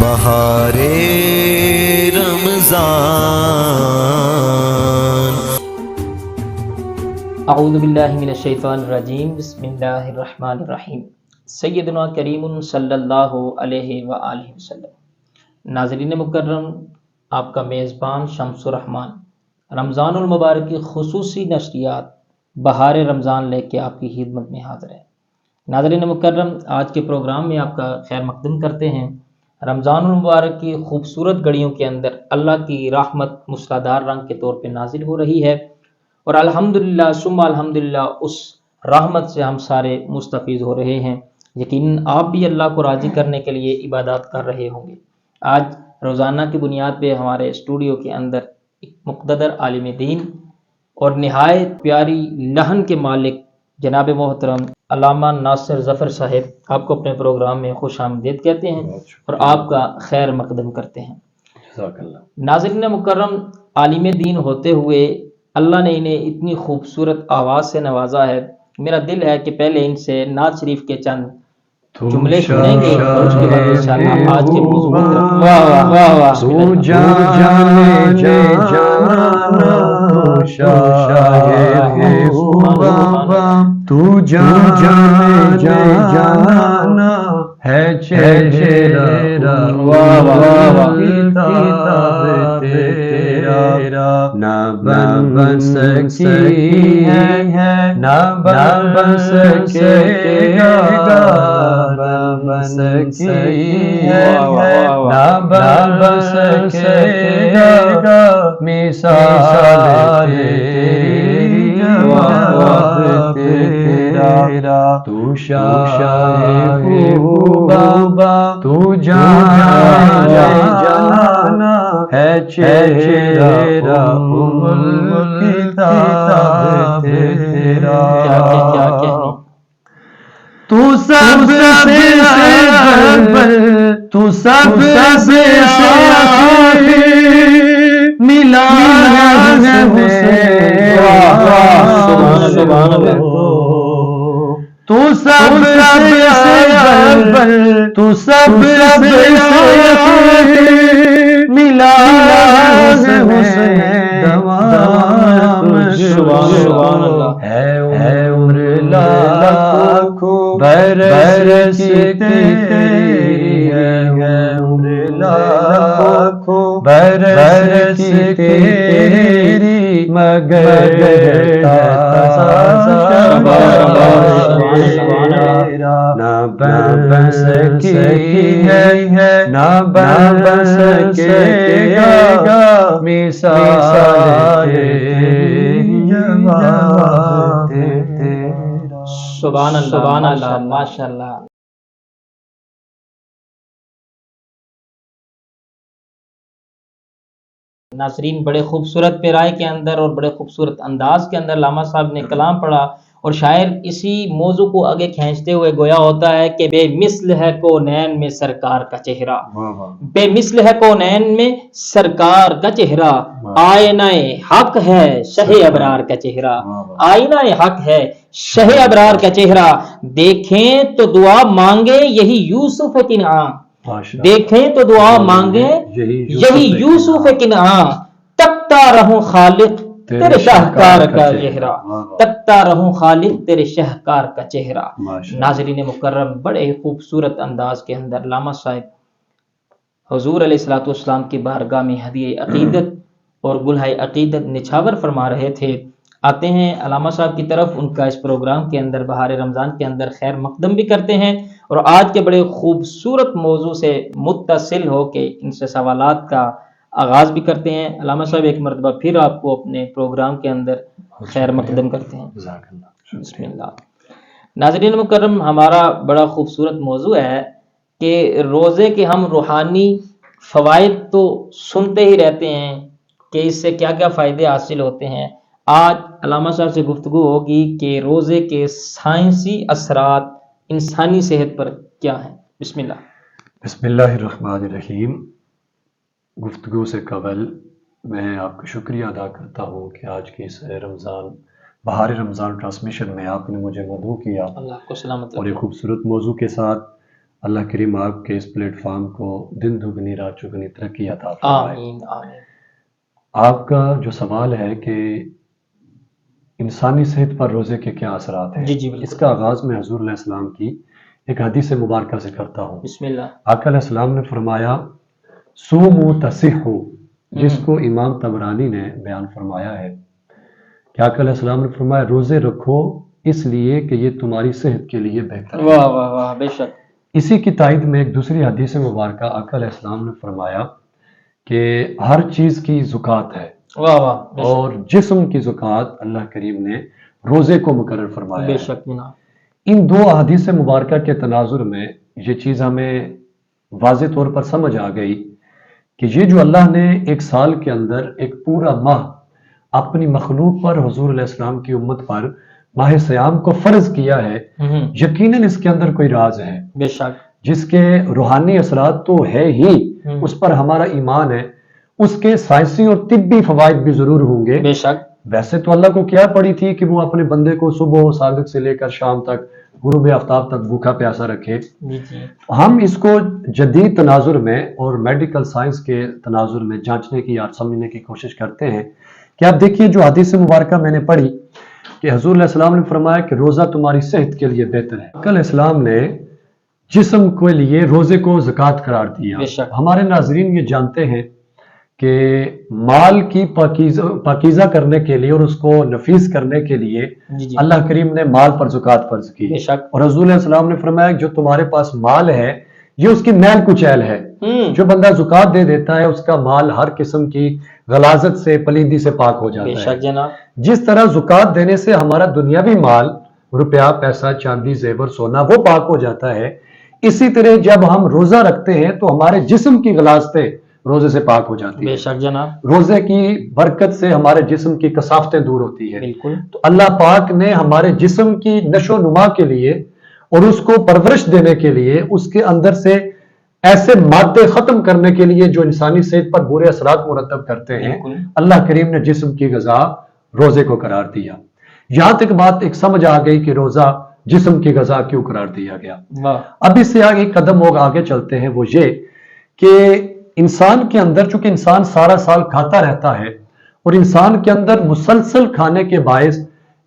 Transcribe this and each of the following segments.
بہار رمضان۔ اعوذ باللہ من الشیطان الرجیم، بسم اللہ الرحمن الرحیم۔ سیدنا کریم صلی اللہ علیہ وآلہ وسلم۔ ناظرین مکرم، آپ کا میزبان شمس الرحمان رمضان المبارک کی خصوصی نشریات بہار رمضان لے کے آپ کی خدمت میں حاضر ہے۔ ناظرین مکرم، آج کے پروگرام میں آپ کا خیر مقدم کرتے ہیں۔ رمضان المبارک کی خوبصورت گھڑیوں کے اندر اللہ کی رحمت موسلادھار رنگ کے طور پہ نازل ہو رہی ہے، اور الحمدللہ ثم الحمدللہ اس رحمت سے ہم سارے مستفیض ہو رہے ہیں۔ یقیناً آپ بھی اللہ کو راضی کرنے کے لیے عبادات کر رہے ہوں گے۔ آج روزانہ کی بنیاد پہ ہمارے اسٹوڈیو کے اندر ایک مقتدر عالم دین اور نہایت پیاری لہن کے مالک جناب محترم علامہ ناصر ظفر صاحب آپ کو اپنے پروگرام میں خوش آمدید کہتے ہیں اور آپ کا خیر مقدم کرتے ہیں۔ ناظرین مکرم، عالم دین ہوتے ہوئے اللہ نے انہیں اتنی خوبصورت آواز سے نوازا ہے، میرا دل ہے کہ پہلے ان سے نعت شریف کے چند جملے سنیں گے اور اس کے بعد انشاءاللہ آج کے موضوع کی طرف۔ واہ واہ واہ واہ، تو جانے جانا شاہد بابا، تو جانے جانا ہے چہرہ، واہ واہ واہ، کتاب تیرا نہ بن سکی ہے، نہ بن سکے گا، بن سکی ہے، نہ بن سکے گا، مثال تیری جواب تیرا، تو شاہ بابا، تو جانا ہے چہرہ، کتاب تیرا۔ تو سب سے اول، تو سب سے آخر ملا ہے سبحان اللہ۔ تو سب سے اول، تو سب سے آخر ملا ہے دوام سبحان اللہ۔ ہے عمر لاکھوں برس کی تیری، ہے عمر لاکھوں برس کی تیری، مگر نہ بن سکی ہے، نہ بن سکے گا، مثال تیری جواب تیرا۔ سبحان اللہ، سبحان اللہ، ماشاءاللہ۔ ناظرین، بڑے خوبصورت پیرائی کے اندر اور بڑے خوبصورت انداز کے اندر علامہ صاحب نے کلام پڑھا، اور شاعر اسی موضوع کو آگے کھینچتے ہوئے گویا ہوتا ہے کہ بے مثل ہے کونین میں سرکار کا چہرہ، بے مثل ہے کونین میں سرکار کا چہرہ، آئینہ حق ہے شہ ابرار کا چہرہ، آئینہ حق ہے شہ ابرار کا چہرہ، دیکھیں تو دعا مانگے یہی یوسف کنعان، دیکھیں تو دعا مانگے یہی یوسف کنعان، تکتا رہوں خالق تیرے شاہکار کا چہرہ، تکتا رہوں خالق تیرے شاہکار کا چہرہ۔ ناظرین مکرم، بڑے خوبصورت انداز کے اندر علامہ صاحب حضور علیہ الصلوۃ والسلام کی بارگاہ میں ہدیہ عقیدت اور گلہائے عقیدت نچھاور فرما رہے تھے۔ آتے ہیں علامہ صاحب کی طرف، ان کا اس پروگرام کے اندر بہار رمضان کے اندر خیر مقدم بھی کرتے ہیں، اور آج کے بڑے خوبصورت موضوع سے متصل ہو کے ان سے سوالات کا آغاز بھی کرتے ہیں۔ علامہ صاحب ایک مرتبہ پھر آپ کو اپنے پروگرام کے اندر خیر مقدم کرتے ہیں۔ بسم اللہ۔ ناظرین مکرم، ہمارا بڑا خوبصورت موضوع ہے کہ روزے کے ہم روحانی فوائد تو سنتے ہی رہتے ہیں کہ اس سے کیا کیا فائدے حاصل ہوتے ہیں۔ آج علامہ صاحب سے گفتگو ہوگی کہ روزے کے سائنسی اثرات انسانی صحت پر کیا ہیں۔ بسم اللہ۔ بسم اللہ الرحمن الرحیم۔ گفتگو سے قبل میں آپ کا شکریہ ادا کرتا ہوں کہ آج کی اس رمضان بہار رمضان ٹرانسمیشن میں آپ نے مجھے مدعو کیا اللہ کو سلامت اور ایک خوبصورت موضوع کے ساتھ اللہ کریم آپ کے اس پلیٹ فارم کو دن دگنی رات چگنی ترقی عطا فرمائے۔ آمین آمین۔ آپ کا جو سوال ہے کہ انسانی صحت پر روزے کے کیا اثرات ہیں، جی جی بالکل۔ اس کا آغاز میں حضور علیہ السلام کی ایک حدیث مبارکہ سے کرتا ہوں۔ بسم اللہ۔ آقا علیہ السلام نے فرمایا صوموا تصحوا، جس کو امام طبرانی نے بیان فرمایا ہے کہ آقا علیہ السلام نے فرمایا روزے رکھو اس لیے کہ یہ تمہاری صحت کے لیے بہتر ہے۔ واہ واہ واہ، بے شک۔ اسی کی تائید میں ایک دوسری حدیث مبارکہ آقا علیہ السلام نے فرمایا کہ ہر چیز کی زکوٰۃ ہے، واہ واہ، بے شک اور جسم کی زکوٰۃ اللہ کریم نے روزے کو مقرر فرمایا بے ہے۔ شک جناب۔ ان دو احادیث مبارکہ کے تناظر میں یہ چیز ہمیں واضح طور پر سمجھ آ گئی کہ یہ جو اللہ نے ایک سال کے اندر ایک پورا ماہ اپنی مخلوق پر، حضور علیہ السلام کی امت پر ماہ سیام کو فرض کیا ہے، یقیناً اس کے اندر کوئی راز ہے بے شک۔ جس کے روحانی اثرات تو ہے ہی، اس پر ہمارا ایمان ہے، اس کے سائنسی اور طبی فوائد بھی ضرور ہوں گے۔ بے شک۔ ویسے تو اللہ کو کیا پڑی تھی کہ وہ اپنے بندے کو صبح و صادق سے لے کر شام تک، غروب آفتاب تک بھوکا پیاسا رکھے۔ جی جی۔ ہم اس کو جدید تناظر میں اور میڈیکل سائنس کے تناظر میں جانچنے کی اور سمجھنے کی کوشش کرتے ہیں کہ آپ دیکھیے جو حدیث مبارکہ میں نے پڑھی کہ حضور علیہ السلام نے فرمایا کہ روزہ تمہاری صحت کے لیے بہتر ہے۔ آقا علیہ السلام نے جسم کے لیے روزے کو زکوٰۃ قرار دیا۔ بے شک۔ ہمارے ناظرین یہ جانتے ہیں کہ مال کی پاکیزہ کرنے کے لیے اور اس کو نفیس کرنے کے لیے جی جی اللہ کریم نے مال پر زکوٰۃ فرض کی، بے شک۔ اور حضور علیہ السلام نے فرمایا کہ جو تمہارے پاس مال ہے یہ اس کی میل کچیل ہے۔ جو بندہ زکوٰۃ دے دیتا ہے اس کا مال ہر قسم کی غلاظت سے، پلیدی سے پاک ہو بے جاتا ہے۔ شک جناب۔ جس طرح زکوٰۃ دینے سے ہمارا دنیاوی مال، روپیہ، پیسہ، چاندی، زیور، سونا وہ پاک ہو جاتا ہے، اسی طرح جب ہم روزہ رکھتے ہیں تو ہمارے جسم کی غلاظتیں روزے سے پاک ہو جاتی بے ہیں۔ شک جناب۔ روزے کی برکت سے ہمارے جسم کی کثافتیں دور ہوتی ہیں۔ بالکل۔ تو اللہ پاک نے ہمارے جسم کی نشو و نما کے لیے اور اس کو پرورش دینے کے لیے، اس کے اندر سے ایسے مادے ختم کرنے کے لیے جو انسانی صحت پر برے اثرات مرتب کرتے ہیں، بالکل۔ اللہ کریم نے جسم کی غذا روزے کو قرار دیا۔ یہاں تک بات ایک سمجھ آ گئی کہ روزہ جسم کی غذا کیوں قرار دیا گیا۔ واہ۔ اب اس سے آگے قدم آگے چلتے ہیں، وہ یہ کہ انسان کے اندر، چونکہ انسان سارا سال کھاتا رہتا ہے اور انسان کے اندر مسلسل کھانے کے باعث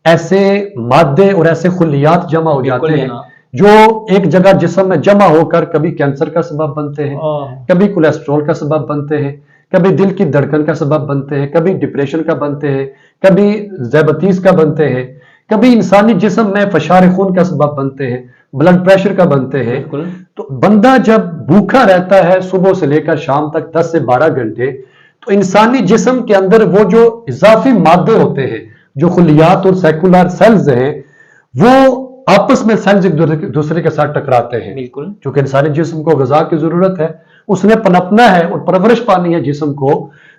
ایسے مادے اور ایسے خلیات جمع ہو جاتے ہیں جو ایک جگہ جسم میں جمع ہو کر کبھی کینسر کا سبب بنتے ہیں، کبھی کولیسٹرول کا سبب بنتے ہیں، کبھی دل کی دھڑکن کا سبب بنتے ہیں، کبھی ڈپریشن کا بنتے ہیں، کبھی ذیابیطس کا بنتے ہیں، کبھی انسانی جسم میں فشار خون کا سبب بنتے ہیں، بلڈ پریشر کا بنتے ہیں۔ بالکل۔ تو بندہ جب بھوکا رہتا ہے صبح سے لے کر شام تک 10 سے 12 گھنٹے، تو انسانی جسم کے اندر وہ جو اضافی مادے ہوتے ہیں، جو خلیات اور سیکولر سیلز ہیں، وہ آپس میں سیلز ایک دوسرے کے ساتھ ٹکراتے ہیں۔ بالکل۔ چونکہ انسانی جسم کو غذا کی ضرورت ہے، اس نے پنپنا ہے اور پرورش پانی ہے جسم کو،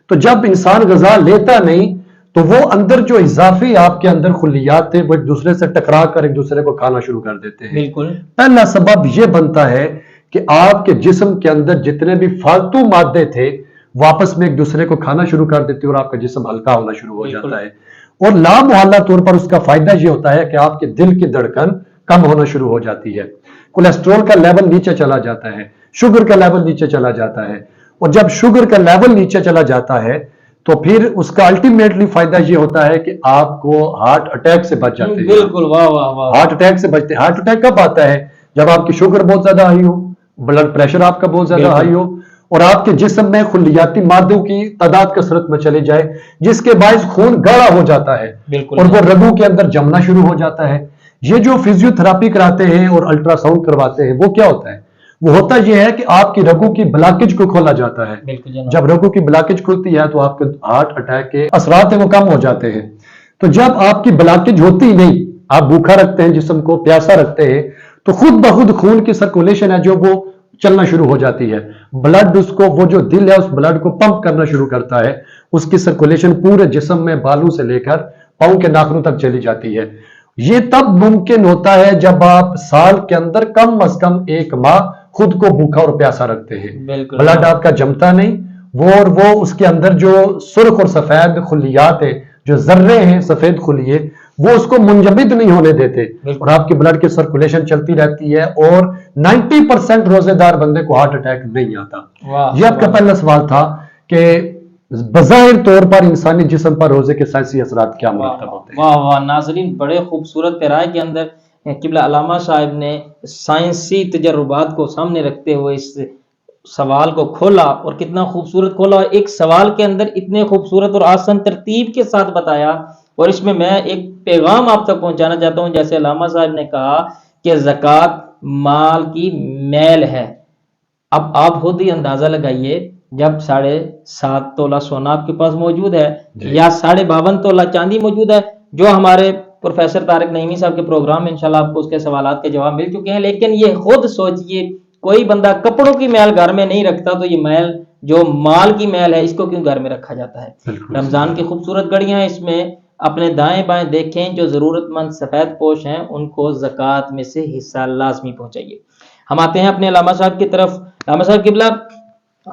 تو جب انسان غذا لیتا نہیں تو وہ اندر جو اضافی آپ کے اندر خلیات تھے وہ ایک دوسرے سے ٹکرا کر ایک دوسرے کو کھانا شروع کر دیتے ہیں۔ بالکل۔ پہلا سبب یہ بنتا ہے کہ آپ کے جسم کے اندر جتنے بھی فالتو مادے تھے وہ آپس میں ایک دوسرے کو کھانا شروع کر دیتے اور آپ کا جسم ہلکا ہونا شروع ہو جاتا ہے، اور لامحالہ طور پر اس کا فائدہ یہ ہوتا ہے کہ آپ کے دل کی دھڑکن کم ہونا شروع ہو جاتی ہے، کولیسٹرول کا لیول نیچے چلا جاتا ہے، شوگر کا لیول نیچے چلا جاتا ہے، اور جب شوگر کا لیول نیچے چلا جاتا ہے تو پھر اس کا الٹیمیٹلی فائدہ یہ ہوتا ہے کہ آپ کو ہارٹ اٹیک سے بچ جاتے ہیں۔ بالکل۔ واہ واہ واہ۔ ہارٹ اٹیک سے بچتے ہیں۔ ہارٹ اٹیک کب آتا ہے؟ جب آپ کی شوگر بہت زیادہ ہائی ہو، بلڈ پریشر آپ کا بہت زیادہ ہائی ہو، اور آپ کے جسم میں خلیاتی مادوں کی تعداد کثرت میں چلی جائے، جس کے باعث خون گاڑھا ہو جاتا ہے بالکل۔ اور وہ رگوں کے اندر جمنا شروع ہو جاتا ہے۔ یہ جو فزیو تھراپی کراتے ہیں اور الٹرا ساؤنڈ کرواتے ہیں، وہ کیا ہوتا ہے؟ وہ ہوتا یہ ہے کہ آپ کی رگوں کی بلاکج کو کھولا جاتا ہے۔ بالکل جناب۔ جب رگوں کی بلاکج کھلتی ہے تو آپ کے ہارٹ اٹیک کے اثرات ہیں وہ کم ہو جاتے ہیں۔ تو جب آپ کی بلاکج ہوتی نہیں، آپ بھوکا رکھتے ہیں، جسم کو پیاسا رکھتے ہیں، تو خود بخود خون کی سرکولیشن ہے جو وہ چلنا شروع ہو جاتی ہے، بلڈ اس کو، وہ جو دل ہے اس بلڈ کو پمپ کرنا شروع کرتا ہے، اس کی سرکولیشن پورے جسم میں بالوں سے لے کر پاؤں کے ناخنوں تک چلی جاتی ہے۔ یہ تب ممکن ہوتا ہے جب آپ سال کے اندر کم از کم 1 ماہ خود کو بھوکا اور پیاسا رکھتے ہیں۔ بالکل۔ بلڈ آپ کا جمتا نہیں، وہ اس کے اندر جو سرخ اور سفید خلیات ہیں، جو ذرے ہیں سفید خلیے، وہ اس کو منجمد نہیں ہونے دیتے بالکل۔ اور آپ کی بلڈ کی سرکولیشن چلتی رہتی ہے اور 90% روزے دار بندے کو ہارٹ اٹیک نہیں آتا۔ واہ، یہ آپ کا پہلا سوال تھا کہ بظاہر طور پر انسانی جسم پر روزے کے سائنسی اثرات کیا مرتب ہوتے ہیں۔ واہ واہ ناظرین، بڑے خوبصورت پیرائے کے اندر قبلہ علامہ صاحب نے سائنسی تجربات کو سامنے رکھتے ہوئے اس سوال کو کھولا، اور کتنا خوبصورت کھولا، اور ایک سوال کے اندر اتنے خوبصورت اور آسان ترتیب کے ساتھ بتایا۔ اور اس میں ایک پیغام آپ تک پہنچانا چاہتا ہوں، جیسے علامہ صاحب نے کہا کہ زکوٰۃ مال کی میل ہے۔ اب آپ خود ہی اندازہ لگائیے، جب 7.5 تولہ سونا آپ کے پاس موجود ہے یا 52.5 تولہ چاندی موجود ہے، جو ہمارے پروفیسر طارق نعیمی صاحب کے پروگرام میں انشاءاللہ آپ کو اس کے سوالات کے جواب مل چکے ہیں، لیکن یہ خود سوچئے کوئی بندہ کپڑوں کی میل گھر میں نہیں رکھتا، تو یہ میل جو مال کی میل ہے اس کو کیوں گھر میں رکھا جاتا ہے؟ رمضان کی خوبصورت گھڑیاں ہیں، اس میں اپنے دائیں بائیں دیکھیں، جو ضرورت مند سفید پوش ہیں ان کو زکوٰۃ میں سے حصہ لازمی پہنچائیے۔ ہم آتے ہیں اپنے علامہ صاحب کی طرف۔ علامہ صاحب قبلہ،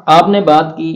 آپ نے بات کی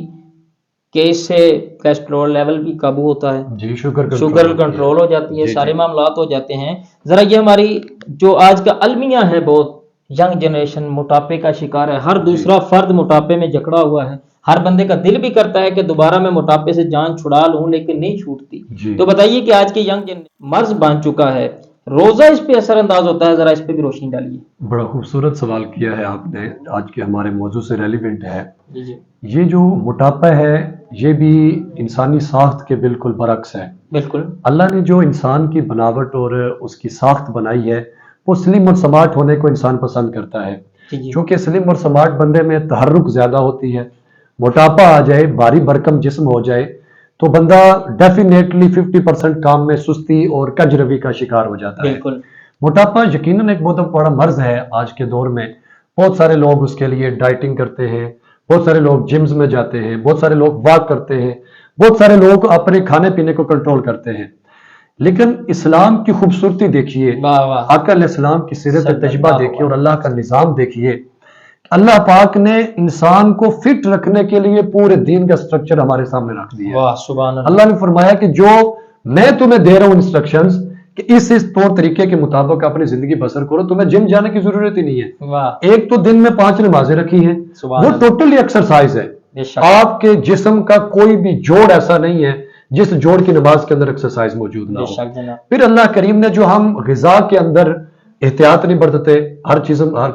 کہ اس سے کولیسٹرول لیول بھی قابو ہوتا ہے، جی، شوگر کنٹرول ہو جاتی ہے، جی، سارے جی۔ معاملات ہو جاتے ہیں۔ ذرا یہ ہماری جو آج کا المیہ ہے، بہت ینگ جنریشن موٹاپے کا شکار ہے، ہر دوسرا فرد موٹاپے میں جکڑا ہوا ہے، ہر بندے کا دل بھی کرتا ہے کہ دوبارہ میں موٹاپے سے جان چھڑا لوں، لیکن نہیں چھوٹتی۔ جی۔ تو بتائیے کہ آج کے ینگ مرض بن چکا ہے، روزہ اس پہ اثر انداز ہوتا ہے، ذرا اس پہ بھی روشنی ڈالیے۔ بڑا خوبصورت سوال کیا ہے آپ نے، آج کے ہمارے موضوع سے ریلیونٹ ہے۔ جی یہ جو موٹاپا ہے یہ بھی انسانی ساخت کے بالکل برعکس ہے۔ بالکل۔ اللہ نے جو انسان کی بناوٹ اور اس کی ساخت بنائی ہے وہ سلیم اور سمارٹ ہونے کو انسان پسند کرتا ہے، جی چونکہ سلیم اور سمارٹ بندے میں تحرک زیادہ ہوتی ہے۔ موٹاپا آ جائے، بھاری بھرکم جسم ہو جائے تو بندہ ڈیفینیٹلی 50% کام میں سستی اور کج روی کا شکار ہو جاتا ہے۔ بالکل۔ موٹاپا یقیناً ایک بہت بڑا مرض ہے آج کے دور میں۔ بہت سارے لوگ اس کے لیے ڈائٹنگ کرتے ہیں، بہت سارے لوگ جمز میں جاتے ہیں، بہت سارے لوگ واک کرتے ہیں، بہت سارے لوگ اپنے کھانے پینے کو کنٹرول کرتے ہیں، لیکن اسلام کی خوبصورتی دیکھیے، واہ واہ، آقا علیہ السلام کی سیرت صلی اللہ تجربہ علیہ دیکھیے اور اللہ کا نظام دیکھیے۔ اللہ پاک نے انسان کو فٹ رکھنے کے لیے پورے دین کا سٹرکچر ہمارے سامنے رکھ دیا ہے۔ واہ سبحان اللہ۔ اللہ نے فرمایا کہ جو میں تمہیں دے رہا ہوں انسٹرکشنز کہ اس طور طریقے کے مطابق اپنی زندگی بسر کرو، تمہیں جم جانے کی ضرورت ہی نہیں ہے۔ واہ، ایک تو دن میں 5 نمازیں رکھی ہیں، سبحان وہ اللہ۔ ٹوٹلی ایکسرسائز ہے۔ بے شک۔ آپ کے جسم کا کوئی بھی جوڑ ایسا نہیں ہے جس جوڑ کی نماز کے اندر ایکسرسائز موجود نہ بے ہو۔ شک جناب۔ پھر اللہ کریم نے جو ہم غذا کے اندر احتیاط نہیں برتتے، ہر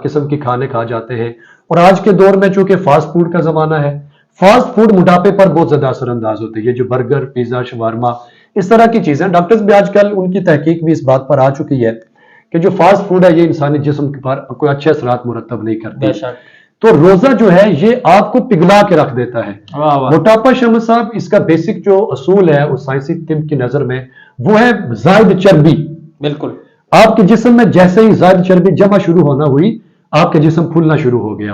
قسم کی کھانے کھا جاتے ہیں، اور آج کے دور میں چونکہ فاسٹ فوڈ کا زمانہ ہے، فاسٹ فوڈ موٹاپے پر بہت زیادہ اثر انداز ہوتے ہیں۔ یہ جو برگر، پیزا، شوارما، اس طرح کی چیزیں، ڈاکٹرز بھی آج کل ان کی تحقیق بھی اس بات پر آ چکی ہے کہ جو فاسٹ فوڈ ہے یہ انسانی جسم پر کوئی اچھے اثرات مرتب نہیں کرتی۔ بے شک۔ تو روزہ جو ہے یہ آپ کو پگھلا کے رکھ دیتا ہے۔ واہ واہ، موٹاپا شمس صاحب، اس کا بیسک جو اصول ہے اس سائنسی طب کی نظر میں وہ ہے زائد چربی۔ بالکل۔ آپ کے جسم میں جیسے ہی زائد چربی جمع شروع ہونا ہوئی، آپ کے جسم پھولنا شروع ہو گیا۔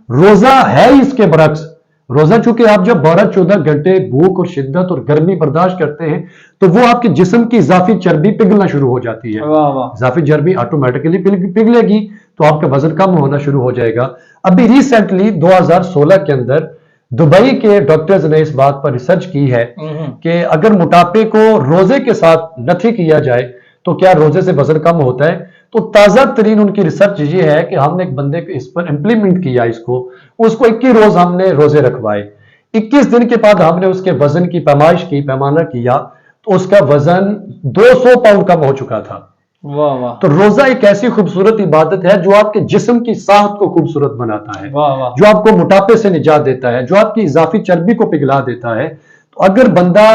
روزہ ہے اس کے برعکس۔ روزہ چونکہ آپ جب 12-14 گھنٹے بھوک اور شدت اور گرمی برداشت کرتے ہیں تو وہ آپ کے جسم کی اضافی چربی پگھلنا شروع ہو جاتی ہے۔ واہ واہ، اضافی چربی آٹومیٹکلی پگھلے گی تو آپ کا وزن کم ہونا شروع ہو جائے گا۔ ابھی ریسنٹلی 2016 کے اندر دبئی کے ڈاکٹرز نے اس بات پر ریسرچ کی ہے کہ اگر موٹاپے کو روزے کے ساتھ نتھی کیا جائے تو کیا روزے سے وزن کم ہوتا ہے؟ تو تازہ ترین ان کی ریسرچ یہ ہے کہ ہم نے ایک بندے کو اس پر امپلیمنٹ کیا، اس کو 21 روز ہم نے روزے رکھوائے۔ 21 دن کے بعد ہم نے اس کے وزن کی پیمائش کی، پیمانہ کیا، تو اس کا وزن 200 پاؤنڈ کم ہو چکا تھا۔ واہ واہ، تو روزہ ایک ایسی خوبصورت عبادت ہے جو آپ کے جسم کی ساخت کو خوبصورت بناتا ہے، واہ واہ، جو آپ کو موٹاپے سے نجات دیتا ہے، جو آپ کی اضافی چربی کو پگھلا دیتا ہے۔ تو اگر بندہ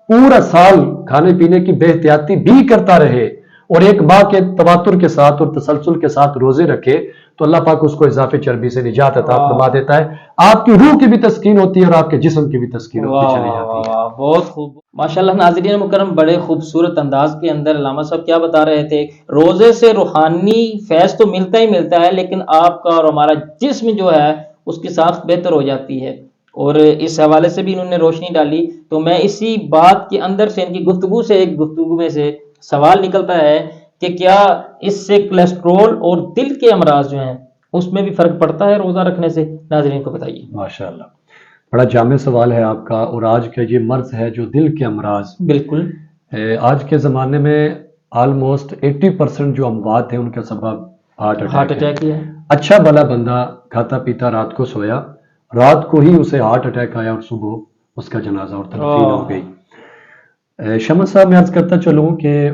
پورا سال کھانے پینے کی بے احتیاطی بھی کرتا رہے اور ایک ماہ کے تواتر کے ساتھ اور تسلسل کے ساتھ روزے رکھے تو اللہ پاک اس کو اضافی چربی سے نجات عطا فرما دیتا ہے۔ آپ کی روح کی بھی تسکین ہوتی ہے اور آپ کے جسم کی بھی تسکین ہوتی چلی جاتی ہے۔ واہ، بہت خوب، ماشاءاللہ۔ ناظرین مکرم، بڑے خوبصورت انداز کے اندر علامہ صاحب کیا بتا رہے تھے؟ روزے سے روحانی فیض تو ملتا ہی ملتا ہے، لیکن آپ کا اور ہمارا جسم جو ہے اس کی ساخت بہتر ہو جاتی ہے، اور اس حوالے سے بھی انہوں نے روشنی ڈالی۔ تو میں اسی بات کے اندر سے، ان کی گفتگو سے، ایک گفتگو میں سے سوال نکلتا ہے کہ کیا اس سے کولیسٹرول اور دل کے امراض جو ہیں اس میں بھی فرق پڑتا ہے روزہ رکھنے سے؟ ناظرین کو بتائیے۔ ماشاءاللہ، بڑا جامع سوال ہے آپ کا، اور آج کا یہ مرض ہے جو دل کے امراض۔ بالکل۔ آج کے زمانے میں آلموسٹ 80% جو اموات ہیں ان کا سبب ہارٹ ہارٹ اٹیک ہے۔ اٹیک ہی ہے۔ اچھا بھلا بندہ کھاتا پیتا رات کو سویا، رات کو ہی اسے ہارٹ اٹیک آیا اور صبح اس کا جنازہ اور تدفین ہو گئی۔ شمس صاحب میں عرض کرتا چلوں کہ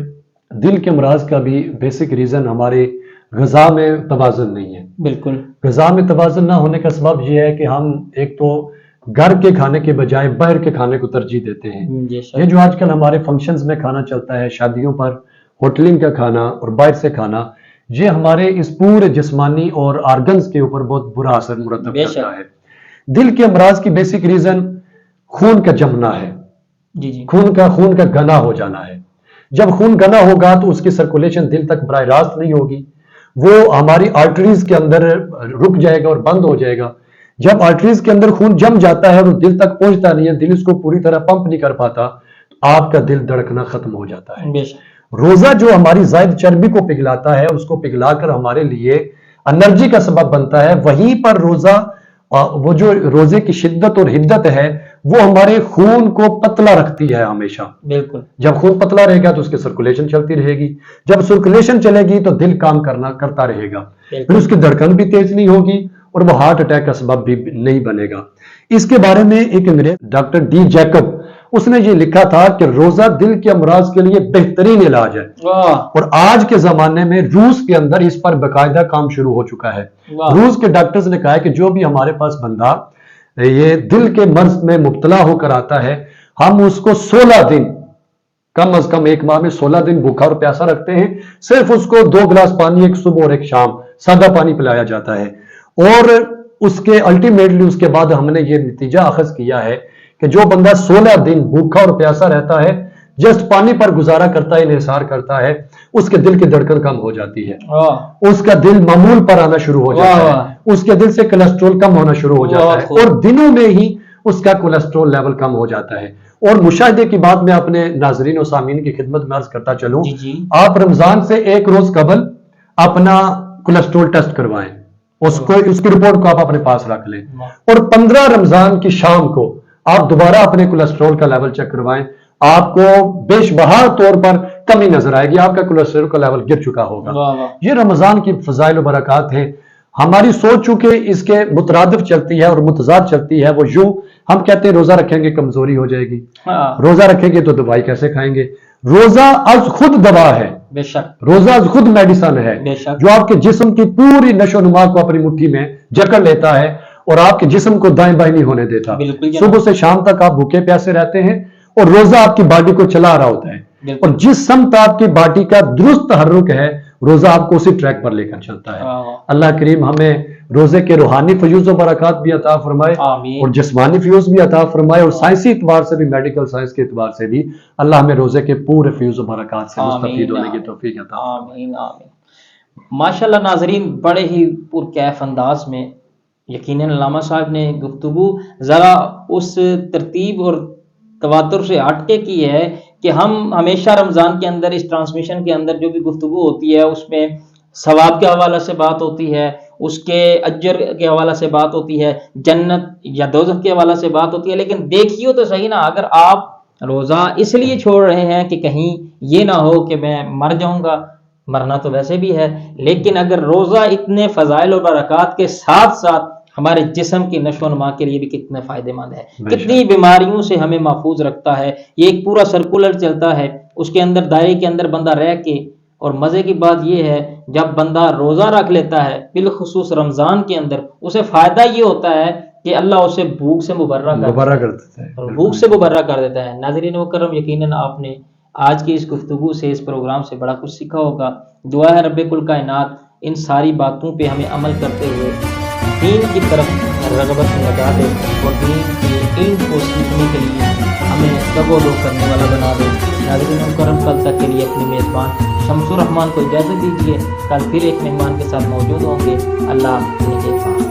دل کے امراض کا بھی بیسک ریزن ہمارے غذا میں توازن نہیں ہے۔ بالکل غذا میں توازن نہ ہونے کا سبب یہ ہے کہ ہم ایک تو گھر کے کھانے کے بجائے باہر کے کھانے کو ترجیح دیتے ہیں۔ یہ جو آج کل ہمارے فنکشنز میں کھانا چلتا ہے، شادیوں پر ہوٹلنگ کا کھانا اور باہر سے کھانا، یہ ہمارے اس پورے جسمانی اور آرگنز کے اوپر بہت برا اثر مرتب کرتا ہے۔ دل کے امراض کی بیسک ریزن خون کا جمنا ہے، جی خون کا گنا ہو جانا ہے۔ جب خون گنا ہوگا تو اس کی سرکولیشن دل تک براہ راست نہیں ہوگی، وہ ہماری آرٹریز کے اندر رک جائے گا اور بند ہو جائے گا۔ جب آرٹریز کے اندر خون جم جاتا ہے اور دل تک پہنچتا نہیں ہے، دل اس کو پوری طرح پمپ نہیں کر پاتا، تو آپ کا دل دھڑکنا ختم ہو جاتا ہے۔ روزہ جو ہماری زائد چربی کو پگھلاتا ہے، اس کو پگھلا کر ہمارے لیے انرجی کا سبب بنتا ہے، وہیں پر روزہ وہ جو روزے کی شدت اور حدت ہے وہ ہمارے خون کو پتلا رکھتی ہے ہمیشہ۔ بالکل جب خون پتلا رہے گا تو اس کی سرکولیشن چلتی رہے گی، جب سرکولیشن چلے گی تو دل کام کرتا رہے گا، پھر اس کی دھڑکن بھی تیز نہیں ہوگی اور وہ ہارٹ اٹیک کا سبب بھی نہیں بنے گا۔ اس کے بارے میں ایک انگریز ڈاکٹر ڈی جیکب، اس نے یہ لکھا تھا کہ روزہ دل کے امراض کے لیے بہترین علاج ہے، اور آج کے زمانے میں روس کے اندر اس پر باقاعدہ کام شروع ہو چکا ہے۔ روس کے ڈاکٹرز نے کہا ہے کہ جو بھی ہمارے پاس بندہ یہ دل کے مرض میں مبتلا ہو کر آتا ہے، ہم اس کو 16 دن، کم از کم ایک ماہ میں 16 دن بھوکا اور پیاسا رکھتے ہیں، صرف اس کو 2 گلاس پانی، ایک صبح اور ایک شام سادہ پانی پلایا جاتا ہے، اور اس کے الٹیمیٹلی اس کے بعد ہم نے یہ نتیجہ اخذ کیا ہے کہ جو بندہ 16 دن بھوکا اور پیاسا رہتا ہے، جسٹ پانی پر گزارا کرتا ہے، انحصار کرتا ہے، اس کے دل کی دھڑکن کم ہو جاتی ہے، اس کا دل معمول پر آنا شروع ہو جاتا ہے، اس کے دل سے کولیسٹرول کم ہونا شروع ہو جاتا ہے، اور دنوں میں ہی اس کا کولیسٹرول لیول کم ہو جاتا ہے۔ اور مشاہدے کی بات میں اپنے ناظرین و سامعین کی خدمت میں عرض کرتا چلوں، آپ رمضان سے ایک روز قبل اپنا کولیسٹرول ٹیسٹ کروائیں، اس کی رپورٹ کو آپ اپنے پاس رکھ لیں، اور 15 رمضان کی شام کو آپ دوبارہ اپنے کولیسٹرول کا لیول چیک کروائیں، آپ کو بے شبہ طور پر کمی نظر آئے گی، آپ کا کولیسٹرول کا لیول گر چکا ہوگا۔ یہ رمضان کی فضائل و برکات ہیں۔ ہماری سوچ چونکہ اس کے مترادف چلتی ہے اور متضاد چلتی ہے، وہ یوں ہم کہتے ہیں روزہ رکھیں گے کمزوری ہو جائے گی، روزہ رکھیں گے تو دوائی کیسے کھائیں گے؟ روزہ از خود دوا ہے، بے شک روزہ از خود میڈیسن ہے، جو آپ کے جسم کی پوری نشو و نما کو اپنی مٹھی میں جکڑ لیتا ہے اور آپ کے جسم کو دائیں بائیں نہیں ہونے دیتا۔ صبح سے شام تک آپ بھوکے پیاسے رہتے ہیں اور روزہ آپ کی باڈی کو چلا رہا ہوتا ہے، اور جس سمت آپ کی باڈی کا درست تحرک ہے، روزہ آپ کو اسی ٹریک پر لے کر چلتا ہے۔ اللہ کریم ہمیں روزے کے روحانی فیوز و برکات بھی عطا فرمائے اور جسمانی فیوز بھی عطا فرمائے، اور سائنسی اعتبار سے بھی، میڈیکل سائنس کے اعتبار سے بھی اللہ ہمیں روزے کے پورے فیوز و برکات سے مستفید ہونے کی توفیق عطا فرمائے۔ آمین آمین۔ ماشاءاللہ ناظرین، بڑے ہی پرکیف انداز میں یقیناً علامہ صاحب نے گفتگو ذرا اس ترتیب اور تواتر سے ہٹ کے کی ہے کہ ہم ہمیشہ رمضان کے اندر اس ٹرانسمیشن کے اندر جو بھی گفتگو ہوتی ہے اس میں ثواب کے حوالے سے بات ہوتی ہے، اس کے اجر کے حوالے سے بات ہوتی ہے، جنت یا دوزخ کے حوالے سے بات ہوتی ہے، لیکن دیکھیے تو صحیح نا، اگر آپ روزہ اس لیے چھوڑ رہے ہیں کہ کہیں یہ نہ ہو کہ میں مر جاؤں گا، مرنا تو ویسے بھی ہے، لیکن اگر روزہ اتنے فضائل و برکات کے ساتھ ساتھ ہمارے جسم کی نشو و نما کے لیے بھی کتنے فائدہ مند ہے، کتنی بیماریوں سے ہمیں محفوظ رکھتا ہے، یہ ایک پورا سرکولر چلتا ہے، اس کے اندر دائرے کے اندر بندہ رہ کے، اور مزے کی بات یہ ہے جب بندہ روزہ رکھ لیتا ہے بالخصوص رمضان کے اندر، اسے فائدہ یہ ہوتا ہے کہ اللہ اسے بھوک سے مبرہ کر دیتا ہے، بھوک سے مبرہ کر دیتا ہے۔ ناظرین مکرم، یقیناً آپ نے آج کی اس گفتگو سے، اس پروگرام سے بڑا کچھ سیکھا ہوگا۔ دعا ہے رب کل کائنات ان ساری باتوں پہ ہمیں عمل کرتے ہوئے دین کی طرف رغبت لگا دے، اور دین کے علم کو سیکھنے کے لیے ہمیں دب و دو کرنے والا بنا دے۔ ناظرین مکرم، کل تک کے لیے اپنے میزبان شمس الرحمان کو اجازت دیجیے، کل پھر ایک مہمان کے ساتھ موجود ہوں گے۔ اللہ نگہبان۔